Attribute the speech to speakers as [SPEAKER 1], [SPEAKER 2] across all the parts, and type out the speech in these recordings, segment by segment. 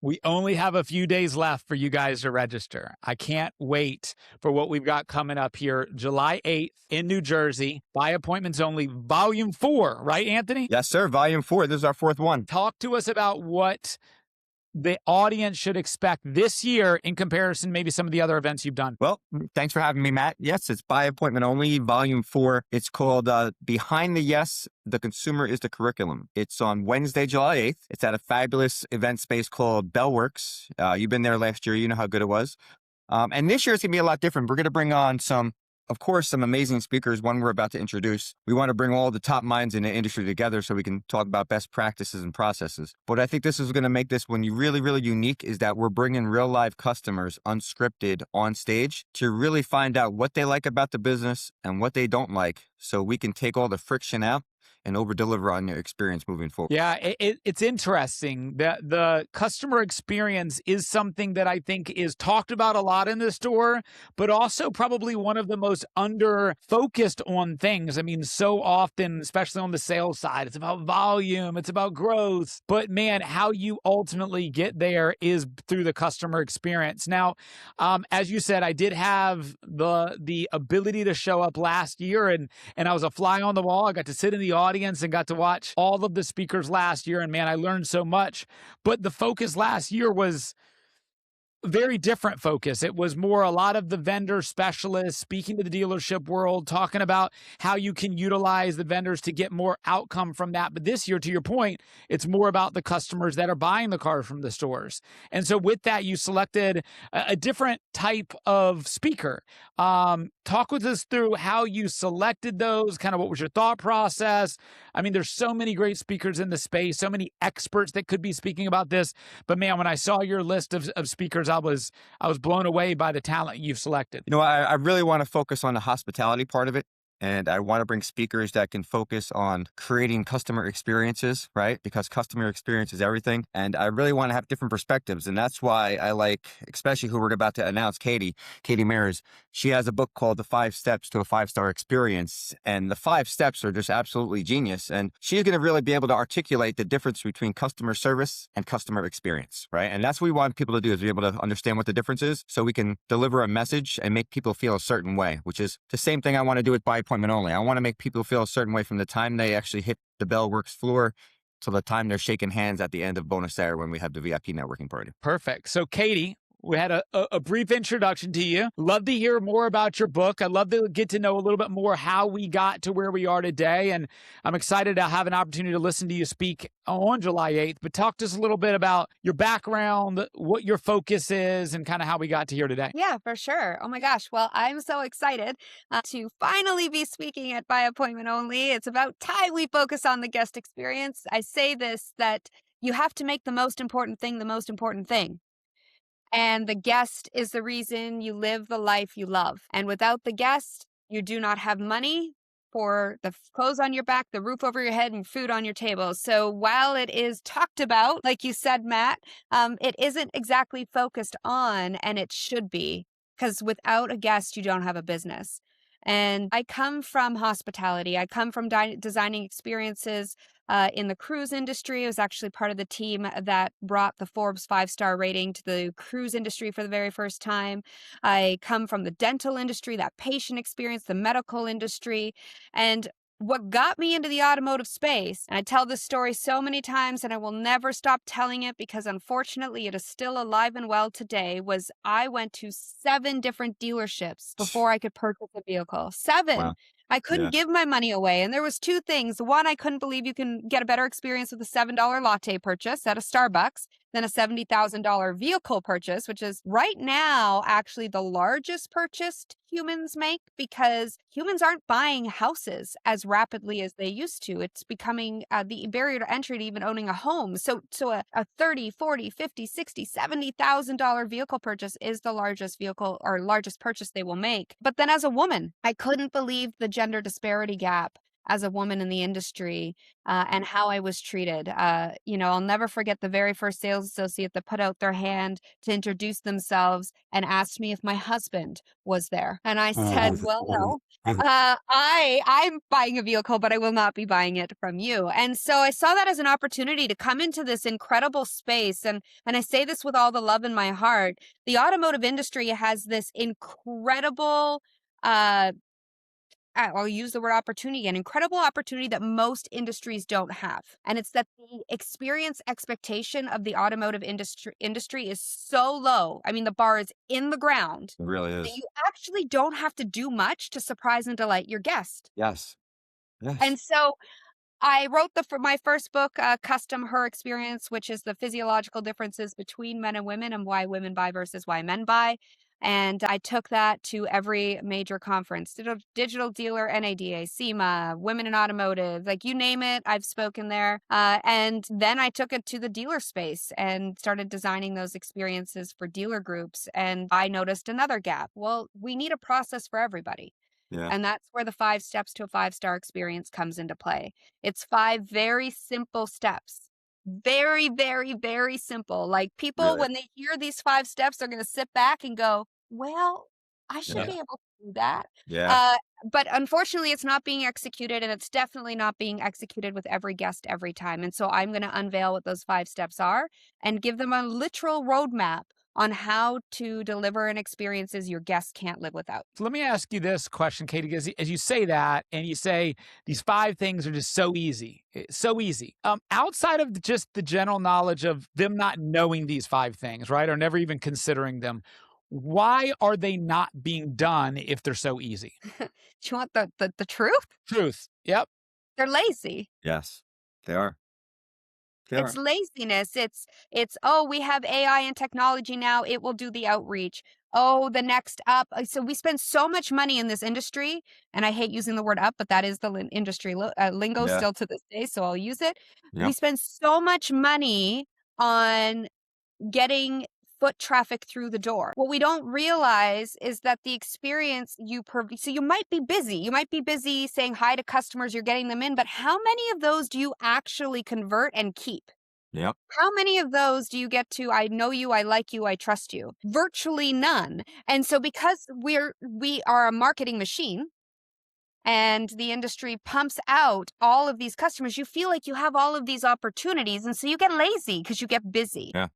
[SPEAKER 1] We only have a few days left for you guys to register. I can't wait for what we've got coming up here. July 8th in New Jersey, by appointments only, volume 4, right, Anthony?
[SPEAKER 2] Yes, sir. Volume 4. This is our fourth one.
[SPEAKER 1] Talk to us about what the audience should expect this year in comparison, maybe some of the other events you've done.
[SPEAKER 2] Well, thanks for having me, Matt. Yes, it's by appointment only, volume 4. It's called Behind the Yes, the Consumer is the Curriculum. It's on Wednesday, July 8th. It's at a fabulous event space called Bellworks. You've been there last year. You know how good it was. And this year it's going to be a lot different. We're going to bring on some amazing speakers, one we're about to introduce. We want to bring all the top minds in the industry together so we can talk about best practices and processes. But I think this is going to make this one really, really unique is that we're bringing real live customers unscripted on stage to really find out what they like about the business and what they don't like so we can take all the friction out and over-deliver on your experience moving forward.
[SPEAKER 1] Yeah, it's interesting that the customer experience is something that I think is talked about a lot in the store, but also probably one of the most under-focused on things. I mean, so often, especially on the sales side, it's about volume, it's about growth, but man, how you ultimately get there is through the customer experience. Now, as you said, I did have the ability to show up last year, and I was a fly on the wall. I got to sit in the audience and got to watch all of the speakers last year. And man, I learned so much. But the focus last year was very different focus. It was more a lot of the vendor specialists speaking to the dealership world, talking about how you can utilize the vendors to get more outcome from that. But this year, to your point, it's more about the customers that are buying the cars from the stores. And so with that, you selected a different type of speaker. Talk with us through how you selected those, kind of what was your thought process. I mean, there's so many great speakers in the space, so many experts that could be speaking about this. But man, when I saw your list of speakers, I was blown away by the talent you've selected.
[SPEAKER 2] You know, I really want to focus on the hospitality part of it. And I want to bring speakers that can focus on creating customer experiences, right? Because customer experience is everything. And I really want to have different perspectives. And that's why I like, especially who we're about to announce, Katie Mears. She has a book called The 5 Steps to a 5-Star Experience. And the 5 steps are just absolutely genius. And she's going to really be able to articulate the difference between customer service and customer experience, right? And that's what we want people to do, is be able to understand what the difference is so we can deliver a message and make people feel a certain way, which is the same thing I want to do with By Appointment Only. I want to make people feel a certain way from the time they actually hit the Bellworks floor to the time they're shaking hands at the end of bonus hour when we have the VIP networking party.
[SPEAKER 1] Perfect. So Katie, we had a brief introduction to you. Love to hear more about your book. I'd love to get to know a little bit more how we got to where we are today. And I'm excited to have an opportunity to listen to you speak on July 8th. But talk to us a little bit about your background, what your focus is, and kind of how we got to here today.
[SPEAKER 3] Yeah, for sure. Oh my gosh. Well, I'm so excited to finally be speaking at By Appointment Only. It's about time we focus on the guest experience. I say this, that you have to make the most important thing the most important thing. And the guest is the reason you live the life you love. And without the guest, you do not have money for the clothes on your back, the roof over your head, and food on your table. So while it is talked about, like you said, Matt, it isn't exactly focused on, and it should be, because without a guest, you don't have a business. And I come from hospitality. I come from designing experiences in the cruise industry. I was actually part of the team that brought the Forbes 5-star rating to the cruise industry for the very first time. I come from the dental industry, that patient experience, the medical industry. And what got me into the automotive space, and I tell this story so many times and I will never stop telling it because unfortunately it is still alive and well today, was I went to 7 different dealerships before I could purchase a vehicle. 7.
[SPEAKER 2] Wow.
[SPEAKER 3] I couldn't give my money away. And there was 2 things. One, I couldn't believe you can get a better experience with a $7 latte purchase at a Starbucks than a $70,000 vehicle purchase, which is right now actually the largest purchase humans make, because humans aren't buying houses as rapidly as they used to. It's becoming the barrier to entry to even owning a home. So a $30, $40, $50, $60, $70,000 vehicle purchase is the largest vehicle or largest purchase they will make. But then as a woman, I couldn't believe the gender disparity gap as a woman in the industry, and how I was treated. I'll never forget the very first sales associate that put out their hand to introduce themselves and asked me if my husband was there. And I said, well, no. I'm buying a vehicle, but I will not be buying it from you. And so I saw that as an opportunity to come into this incredible space. And I say this with all the love in my heart. The automotive industry has this incredible, I'll use the word opportunity, an incredible opportunity that most industries don't have. And it's that the experience expectation of the automotive industry is so low. I mean, the bar is in the ground
[SPEAKER 2] It really
[SPEAKER 3] that
[SPEAKER 2] is.
[SPEAKER 3] you actually don't have to do much to surprise and delight your guest.
[SPEAKER 2] Yes. Yes.
[SPEAKER 3] And so I wrote my first book, Custom Her Experience, which is the physiological differences between men and women and why women buy versus why men buy. And I took that to every major conference, digital dealer, NADA, SEMA, Women in Automotive, like you name it, I've spoken there. And then I took it to the dealer space and started designing those experiences for dealer groups. And I noticed another gap. Well, we need a process for everybody.
[SPEAKER 2] Yeah.
[SPEAKER 3] And that's where the 5 steps to a 5-star experience comes into play. It's 5 very simple steps. Very, very, very simple. Like people,
[SPEAKER 2] Really.
[SPEAKER 3] when they hear these 5 steps, they're going to sit back and go, well, I should
[SPEAKER 2] Yeah.
[SPEAKER 3] be able to do that.
[SPEAKER 2] Yeah.
[SPEAKER 3] But unfortunately, it's not being executed, and it's definitely not being executed with every guest every time. And so I'm going to unveil what those 5 steps are and give them a literal roadmap on how to deliver an experiences your guests can't live without.
[SPEAKER 1] So let me ask you this question, Katie, because as you say that and you say these 5 things are just so easy, so easy. Outside of just the general knowledge of them not knowing these 5 things, right, or never even considering them, why are they not being done if they're so easy?
[SPEAKER 3] Do you want the truth?
[SPEAKER 1] Truth. Yep.
[SPEAKER 3] They're lazy.
[SPEAKER 2] Yes. They are.
[SPEAKER 3] It's laziness. It's, oh, we have AI and technology now. It will do the outreach. Oh, the next up. So we spend so much money in this industry, and I hate using the word up, but that is the industry lingo
[SPEAKER 2] Yeah.
[SPEAKER 3] still to this day, so I'll use it.
[SPEAKER 2] Yep.
[SPEAKER 3] We spend so much money on getting foot traffic through the door. What we don't realize is that the experience so you might be busy. You might be busy saying hi to customers, you're getting them in, but how many of those do you actually convert and keep?
[SPEAKER 2] Yep.
[SPEAKER 3] How many of those do you get to, I know you, I like you, I trust you? Virtually none. And so because we are a marketing machine, and the industry pumps out all of these customers, you feel like you have all of these opportunities, and so you get lazy because you get busy.
[SPEAKER 2] Yeah.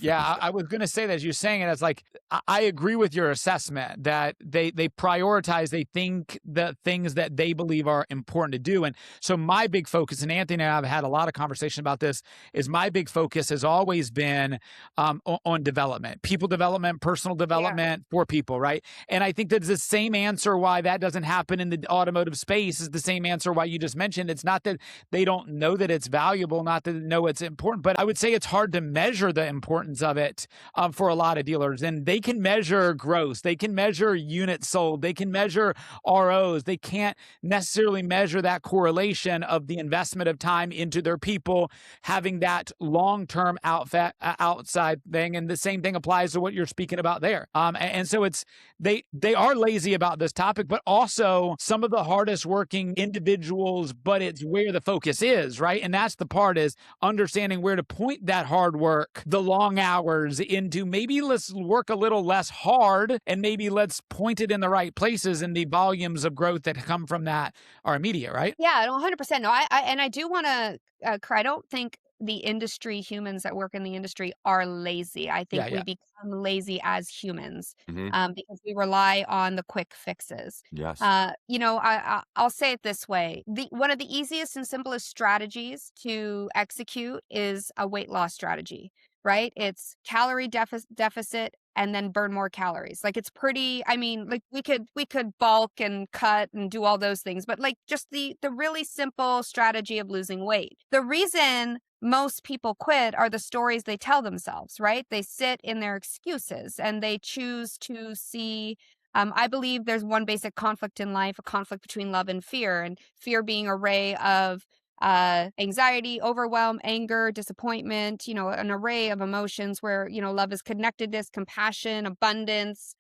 [SPEAKER 1] Yeah, I was going to say that as you're saying it, it's like, I agree with your assessment that they prioritize, they think the things that they believe are important to do. And so my big focus, and Anthony and I have had a lot of conversation about this, is my big focus has always been on development, people development, personal development for people, right? And I think that's the same answer why that doesn't happen in the automotive space is the same answer why you just mentioned. It's not that they don't know that it's valuable, not that they know it's important, but I would say it's hard to measure the importance of it for a lot of dealers. And they can measure gross, they can measure units sold, they can measure ROs. They can't necessarily measure that correlation of the investment of time into their people having that long-term outside thing. And the same thing applies to what you're speaking about there. And so it's they are lazy about this topic, but also some of the hardest working individuals, but it's where the focus is, right? And that's the part, is understanding where to point that hard work, the long hours, into maybe let's work a little less hard and maybe let's point it in the right places, and the volumes of growth that come from that are immediate, right?
[SPEAKER 3] Yeah, no, 100%. No, I do want to I don't think the industry, humans that work in the industry are lazy. I think we become lazy as humans because we rely on the quick fixes.
[SPEAKER 2] Yes.
[SPEAKER 3] I'll say it this way. One of the easiest and simplest strategies to execute is a weight loss strategy, right? It's calorie deficit and then burn more calories. Like it's pretty, I mean, like we could bulk and cut and do all those things, but like just the really simple strategy of losing weight. The reason most people quit are the stories they tell themselves, right? They sit in their excuses and they choose to see. I believe there's one basic conflict in life, a conflict between love and fear, and fear being an array of anxiety, overwhelm, anger, disappointment, an array of emotions where, love is connectedness, compassion, abundance,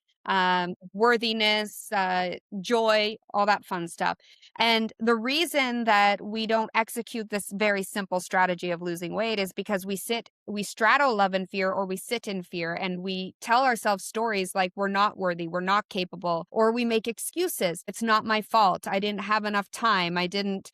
[SPEAKER 3] worthiness, joy, all that fun stuff. And the reason that we don't execute this very simple strategy of losing weight is because we straddle love and fear, or we sit in fear, and we tell ourselves stories like we're not worthy, we're not capable, or we make excuses. It's not my fault. I didn't have enough time. I didn't,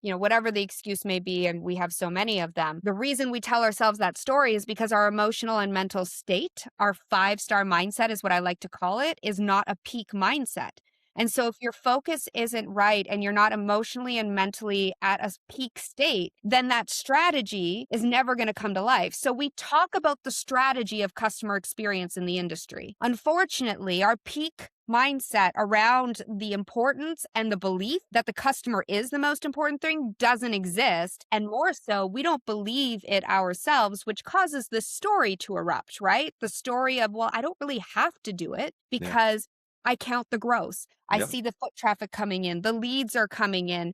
[SPEAKER 3] whatever the excuse may be, and we have so many of them. The reason we tell ourselves that story is because our emotional and mental state, our 5-star mindset is what I like to call it, is not a peak mindset. And so if your focus isn't right and you're not emotionally and mentally at a peak state, then that strategy is never going to come to life. So we talk about the strategy of customer experience in the industry. Unfortunately, our peak mindset around the importance and the belief that the customer is the most important thing doesn't exist. And more so, we don't believe it ourselves, which causes this story to erupt, right? The story of, well, I don't really have to do it because I count the gross. I see the foot traffic coming in. The leads are coming in.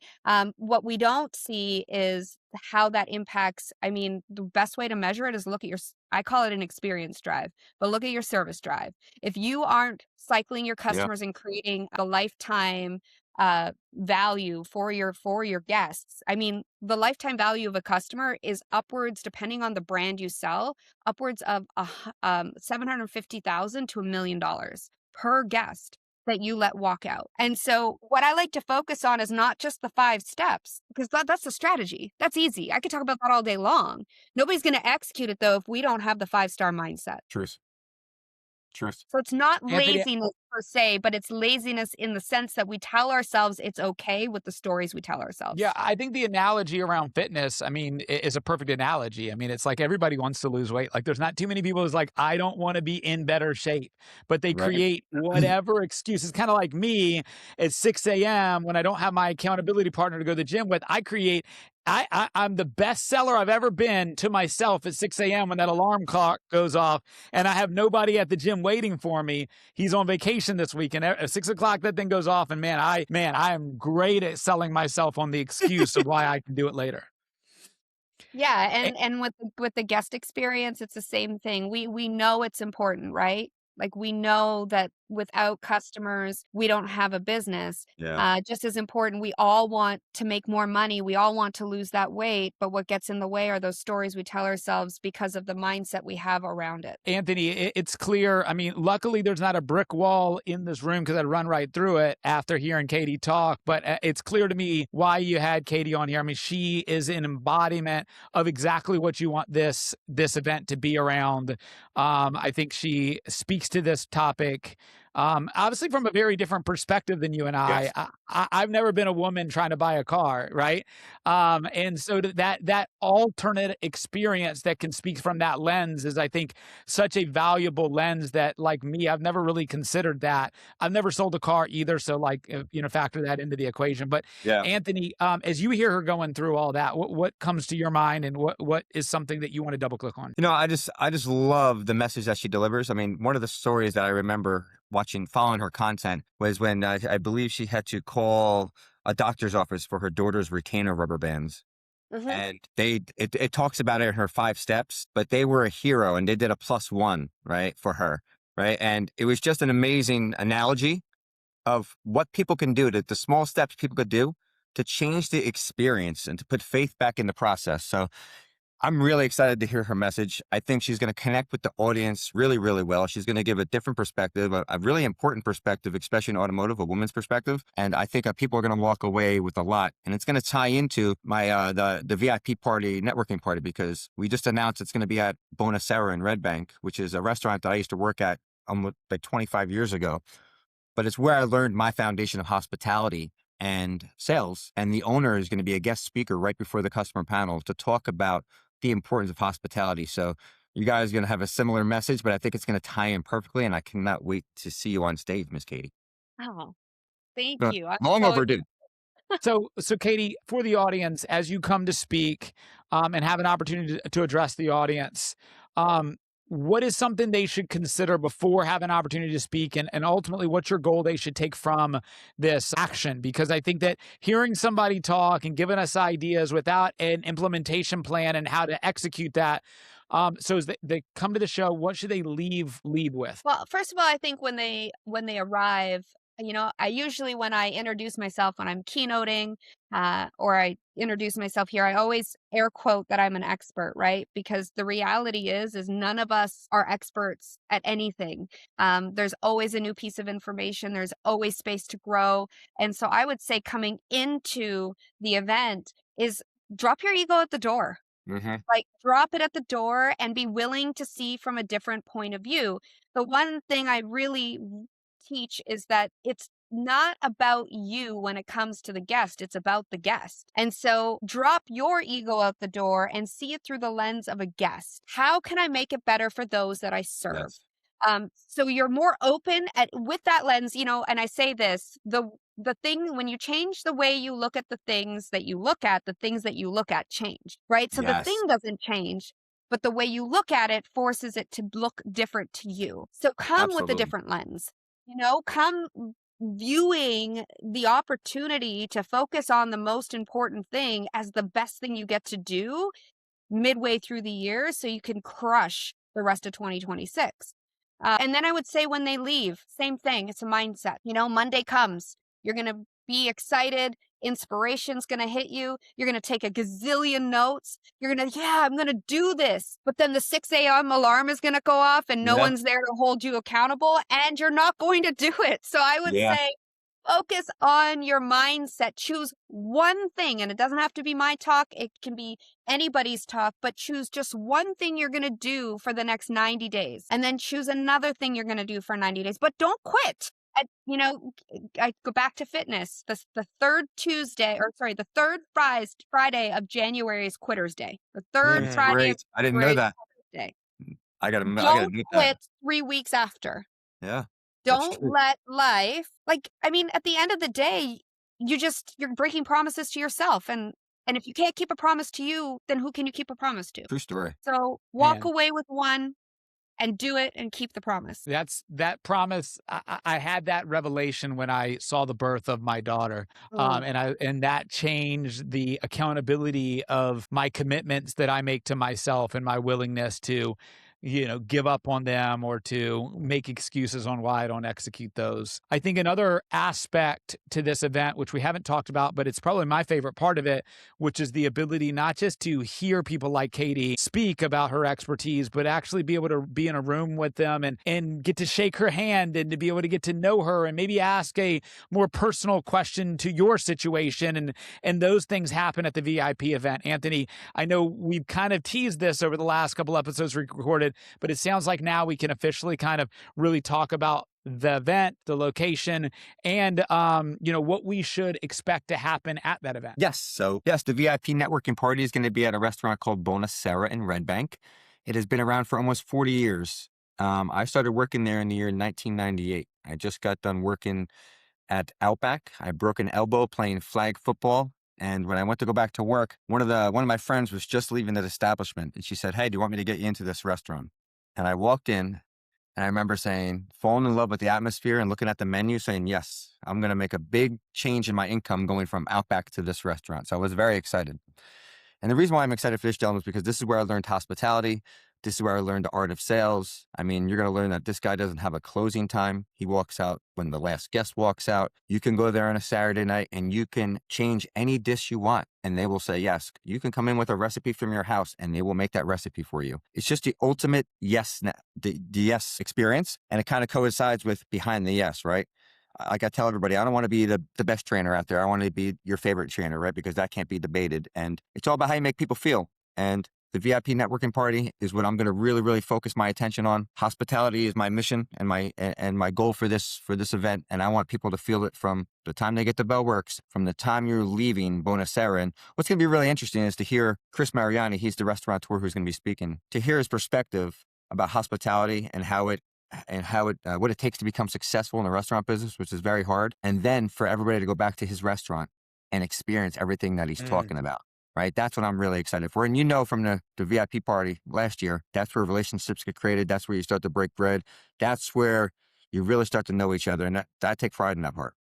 [SPEAKER 3] What we don't see is how that impacts. I mean, the best way to measure it is look at I call it an experience drive, but look at your service drive. If you aren't cycling your customers and creating a lifetime value for your guests, I mean, the lifetime value of a customer is upwards, depending on the brand you sell, upwards of $750,000 to $1 million per guest that you let walk out. And so what I like to focus on is not just the 5 steps, because that's the strategy. That's easy. I could talk about that all day long. Nobody's going to execute it, though, if we don't have the 5-star mindset.
[SPEAKER 2] Truth.
[SPEAKER 3] So it's not
[SPEAKER 1] Anthony,
[SPEAKER 3] laziness per se, but it's laziness in the sense that we tell ourselves it's okay with the stories we tell ourselves.
[SPEAKER 1] Yeah, I think the analogy around fitness, I mean, is a perfect analogy. I mean, it's like everybody wants to lose weight. Like there's not too many people who's like, I don't want to be in better shape, but they create whatever excuse. It's kind of like me at 6 a.m. when I don't have my accountability partner to go to the gym with. I'm the best seller I've ever been to myself at 6 a.m. when that alarm clock goes off and I have nobody at the gym waiting for me. He's on vacation this week, and at 6 o'clock that thing goes off, and I am great at selling myself on the excuse of why I can do it later.
[SPEAKER 3] Yeah, and with the guest experience, it's the same thing. We know it's important, right? Like we know that without customers, we don't have a business. Just as important, we all want to make more money. We all want to lose that weight. But what gets in the way are those stories we tell ourselves because of the mindset we have around it.
[SPEAKER 1] Anthony, it's clear. I mean, luckily there's not a brick wall in this room because I'd run right through it after hearing Katie talk. But it's clear to me why you had Katie on here. I mean, she is an embodiment of exactly what you want this event to be around. I think she speaks to this topic obviously from a very different perspective than you and I.
[SPEAKER 2] Yes.
[SPEAKER 1] I've never been a woman trying to buy a car, right? And so that alternate experience that can speak from that lens is, I think, such a valuable lens that, like me, I've never really considered that. I've never sold a car either, so factor that into the equation. But Anthony, as you hear her going through all that, what comes to your mind, and what is something that you want to double click on?
[SPEAKER 2] I just love the message that she delivers. I mean, one of the stories that I remember following her content was when I believe she had to call a doctor's office for her daughter's retainer rubber bands. And it talks about it in her 5 steps, but they were a hero and they did a +1, right, for her, right? And it was just an amazing analogy of what people can do, the small steps people could do to change the experience and to put faith back in the process. So I'm really excited to hear her message. I think she's going to connect with the audience really, really well. She's going to give a different perspective, a really important perspective, especially in automotive, a woman's perspective. And I think people are going to walk away with a lot. And it's going to tie into my the VIP party, networking party, because we just announced it's going to be at Bonacera in Red Bank, which is a restaurant that I used to work at like 25 years ago. But it's where I learned my foundation of hospitality and sales. And the owner is going to be a guest speaker right before the customer panel to talk about the importance of hospitality. So you guys are going to have a similar message, but I think it's going to tie in perfectly. And I cannot wait to see you on stage, Miss Katie.
[SPEAKER 3] Oh, thank you.
[SPEAKER 2] Long overdue.
[SPEAKER 1] So Katie, for the audience, as you come to speak and have an opportunity to address the audience, what is something they should consider before having an opportunity to speak, and ultimately what's your goal they should take from this action? Because I think that hearing somebody talk and giving us ideas without an implementation plan and how to execute that So as they come to the show, what should they leave with?
[SPEAKER 3] Well, first of all, I think when they arrive, I usually when I introduce myself when I'm keynoting, or I introduce myself here, I always air quote that I'm an expert, right? Because the reality is none of us are experts at anything. There's always a new piece of information. There's always space to grow, and so I would say coming into the event is drop your ego at the door.
[SPEAKER 2] Hmm.
[SPEAKER 3] Like, drop it at the door and be willing to see from a different point of view. The one thing I really teach is that it's not about you when it comes to the guest, it's about the guest. And so drop your ego out the door and see it through the lens of a guest. How can I make it better for those that I serve?
[SPEAKER 2] Yes.
[SPEAKER 3] So you're more open at with that lens, and I say this, the thing when you change the way you look at the things that you look at, the things that you look at change, right? So the thing
[SPEAKER 2] Yes.
[SPEAKER 3] doesn't change, but the way you look at it forces it to look different to you. So come with a
[SPEAKER 2] Absolutely.
[SPEAKER 3] different lens, come viewing the opportunity to focus on the most important thing as the best thing you get to do midway through the year so you can crush the rest of 2026. And then I would say when they leave, same thing. It's a mindset. Monday comes, you're going to be excited. Inspiration's going to hit you. You're going to take a gazillion notes. You're going to, yeah, I'm going to do this. But then the 6 a.m. alarm is going to go off and no
[SPEAKER 2] Yeah.
[SPEAKER 3] one's there to hold you accountable and you're not going to do it. So I would
[SPEAKER 2] Yeah.
[SPEAKER 3] say focus on your mindset. Choose one thing, and it doesn't have to be my talk. It can be anybody's talk, but choose just one thing you're going to do for the next 90 days. And then choose another thing you're going to do for 90 days, but don't quit. I go back to fitness. The third Friday of January is Quitter's Day. The third
[SPEAKER 2] That's
[SPEAKER 3] Friday of
[SPEAKER 2] great. I didn't know
[SPEAKER 3] January is
[SPEAKER 2] that.
[SPEAKER 3] Quitter's Day.
[SPEAKER 2] I gotta
[SPEAKER 3] Don't
[SPEAKER 2] admit that.
[SPEAKER 3] quit 3 weeks after.
[SPEAKER 2] Yeah, that's
[SPEAKER 3] Don't
[SPEAKER 2] true.
[SPEAKER 3] let life at the end of the day, you're breaking promises to yourself. And if you can't keep a promise to you, then who can you keep a promise to?
[SPEAKER 2] True story.
[SPEAKER 3] So walk
[SPEAKER 1] Man.
[SPEAKER 3] away with one and do it and keep the promise.
[SPEAKER 1] That promise. I had that revelation when I saw the birth of my daughter,
[SPEAKER 3] Mm.
[SPEAKER 1] and that changed the accountability of my commitments that I make to myself and my willingness to, give up on them or to make excuses on why I don't execute those. I think another aspect to this event, which we haven't talked about, but it's probably my favorite part of it, which is the ability not just to hear people like Katie speak about her expertise, but actually be able to be in a room with them and get to shake her hand and to be able to get to know her and maybe ask a more personal question to your situation. And those things happen at the VIP event. Anthony, I know we've kind of teased this over the last couple episodes recorded, but it sounds like now we can officially kind of really talk about the event, the location, and what we should expect to happen at that event.
[SPEAKER 2] Yes. So yes, the VIP networking party is going to be at a restaurant called Bonacera in Red Bank. It has been around for almost 40 years. I started working there in the year 1998. I just got done working at Outback. I broke an elbow playing flag football. And when I went to go back to work, one of my friends was just leaving that establishment. And she said, "Hey, do you want me to get you into this restaurant?" And I walked in and I remember falling in love with the atmosphere and looking at the menu saying, yes, I'm going to make a big change in my income going from Outback to this restaurant. So I was very excited. And the reason why I'm excited for this, gentlemen, is because this is where I learned hospitality. This is where I learned the art of sales. I mean, you're going to learn that this guy doesn't have a closing time. He walks out when the last guest walks out. You can go there on a Saturday night and you can change any dish you want. And they will say, yes, you can come in with a recipe from your house and they will make that recipe for you. It's just the ultimate yes, the yes experience. And it kind of coincides with behind the yes, right? Like I tell everybody, I don't want to be the best trainer out there. I want to be your favorite trainer, right? Because that can't be debated. And it's all about how you make people feel. And the VIP networking party is what I'm going to really, really focus my attention on. Hospitality is my mission and my goal for this event. And I want people to feel it from the time they get to Bellworks, from the time you're leaving Bonacera. And what's going to be really interesting is to hear Chris Mariani, he's the restaurateur who's going to be speaking, to hear his perspective about hospitality and what it takes to become successful in the restaurant business, which is very hard. And then for everybody to go back to his restaurant and experience everything that he's talking about. Right? That's what I'm really excited for. And from the VIP party last year, that's where relationships get created. That's where you start to break bread. That's where you really start to know each other. And I take pride in that part.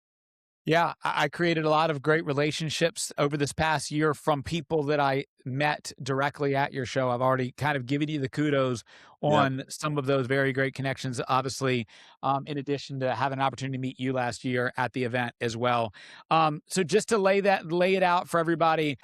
[SPEAKER 1] Yeah, I created a lot of great relationships over this past year from people that I met directly at your show. I've already kind of given you the kudos on some of those very great connections, obviously, in addition to having an opportunity to meet you last year at the event as well. So just to lay it out for everybody,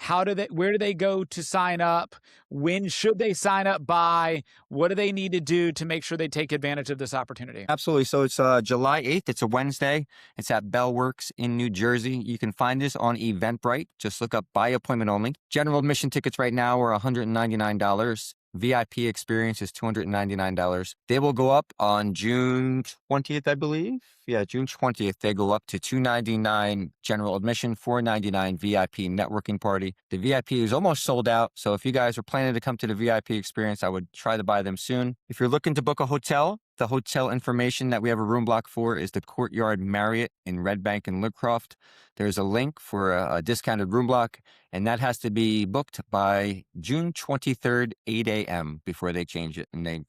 [SPEAKER 1] where do they go to sign up? When should they sign up by? What do they need to do to make sure they take advantage of this opportunity?
[SPEAKER 2] Absolutely. So it's July 8th. It's a Wednesday. It's at Bell Works in New Jersey. You can find this on Eventbrite. Just look up by appointment only. General admission tickets right now are $199. VIP experience is $299. They will go up on June 20th, I believe. Yeah, June 20th, they go up to $299 general admission, $499 VIP networking party. The VIP is almost sold out. So if you guys are planning to come to the VIP experience, I would try to buy them soon. If you're looking to book a hotel, the hotel information that we have a room block for is the Courtyard Marriott in Red Bank and Lipcroft. There's a link for a discounted room block, and that has to be booked by June 23rd, 8 a.m. before they change it and they,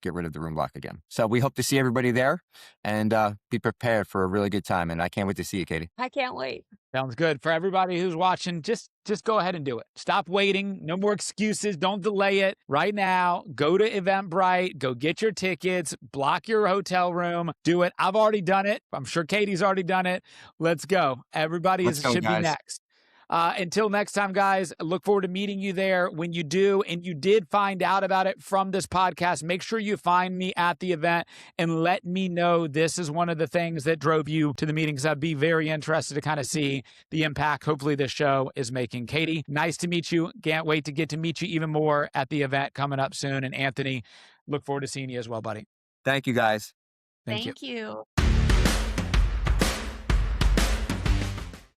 [SPEAKER 2] get rid of the room block again. So we hope to see everybody there and be prepared for a really good time. And I can't wait to see you, Katie.
[SPEAKER 3] I can't wait.
[SPEAKER 1] Sounds good. For everybody who's watching, just go ahead and do it. Stop waiting. No more excuses. Don't delay it. Right now, go to Eventbrite. Go get your tickets. Block your hotel room. Do it. I've already done it. I'm sure Katie's already done it. Let's go. Everybody should be next. Until next time, guys, I look forward to meeting you there. When you do, and you did find out about it from this podcast, make sure you find me at the event and let me know this is one of the things that drove you to the meeting, because I'd be very interested to kind of see the impact hopefully this show is making. Katie, nice to meet you. Can't wait to get to meet you even more at the event coming up soon. And Anthony, look forward to seeing you as well, buddy.
[SPEAKER 2] Thank you, guys.
[SPEAKER 3] Thank you.